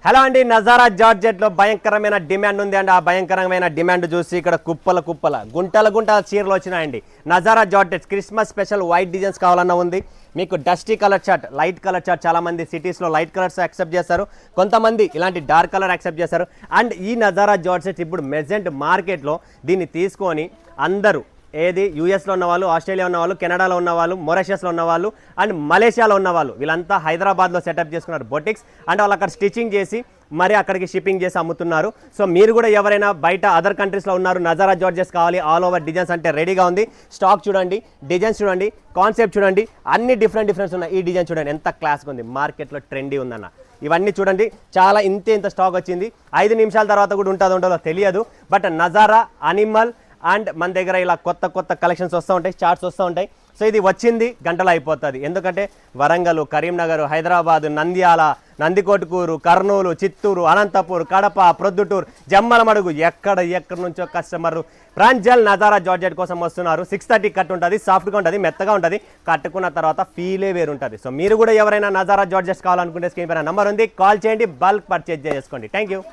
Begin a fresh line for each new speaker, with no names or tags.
Hello అండి, నజారా జార్జెట్లో భయంకరమైన demand ఉంది అండి. ఆ భయంకరమైన డిమాండ్ చూసి ఇక్కడ కుప్పల గుంటల చీరలు వచ్చినాయండి. Nazara georgette Christmas special white designs కావాలన్నా ఉంది. మీకు dusty colour chart, light colour chart, చాలామంది సిటీస్లో లైట్ కలర్స్ యాక్సెప్ట్ చేస్తారు, కొంతమంది ఇలాంటి డార్క్ కలర్ యాక్సెప్ట్ చేస్తారు. అండ్ ఈ నజారా జార్జెట్ ఇప్పుడు మెజెంట్ మార్కెట్లో దీన్ని తీసుకొని అందరూ ఏది యూఎస్లో ఉన్నవాళ్ళు, ఆస్ట్రేలియా ఉన్నవాళ్ళు, కెనడాలో ఉన్నవాళ్ళు, మొరిషియస్లో ఉన్నవాళ్ళు అండ్ మలేషియాలో ఉన్నవాళ్ళు వీళ్ళంతా హైదరాబాద్లో సెటప్ చేసుకున్నారు బొటిక్స్. అంటే వాళ్ళు అక్కడ స్టిచ్చింగ్ చేసి మరి అక్కడికి షిప్పింగ్ చేసి అమ్ముతున్నారు. సో మీరు కూడా ఎవరైనా బయట అదర్ కంట్రీస్లో ఉన్నారు, నజారా జార్జెస్ కావాలి, ఆల్ ఓవర్ డిజైన్స్ అంటే రెడీగా ఉంది. స్టాక్ చూడండి, డిజైన్స్ చూడండి, కాన్సెప్ట్ చూడండి, అన్ని డిఫరెంట్ ఉన్నాయి. ఈ డిజైన్ చూడండి ఎంత క్లాస్గా ఉంది, మార్కెట్లో ట్రెండీ ఉందన్న. ఇవన్నీ చూడండి, చాలా ఇంత స్టాక్ వచ్చింది. 5 నిమిషాల తర్వాత కూడా ఉంటుందో తెలియదు. బట్ నజారా, అనిమల్ అండ్ మన దగ్గర ఇలా కొత్త కలెక్షన్స్ వస్తూ ఉంటాయి, చార్ట్స్ వస్తూ ఉంటాయి. సో ఇది వచ్చింది గంటలో అయిపోతుంది. ఎందుకంటే వరంగల్, కరీంనగర్, హైదరాబాద్, నంద్యాల, నందికొట్కూరు, కర్నూలు, చిత్తూరు, అనంతపూర్, కడప, ప్రొద్దుటూరు, జమ్మలమడుగు ఎక్కడి నుంచో కస్టమర్లు ప్రాంజల్ నజారా జార్జెట్ కోసం వస్తున్నారు. 6:30 కట్ ఉంటుంది, సాఫ్ట్గా ఉంటుంది, మెత్తగా ఉంటుంది. కట్టుకున్న తర్వాత ఫీలే వేరుంటుంది. సో మీరు కూడా ఎవరైనా నజారా జార్జెట్స్ కావాలనుకుంటే స్క్రీన్ పైన నెంబర్ ఉంది, కాల్ చేయండి, బల్క్ పర్చేజ్ చేసుకోండి. Thank you.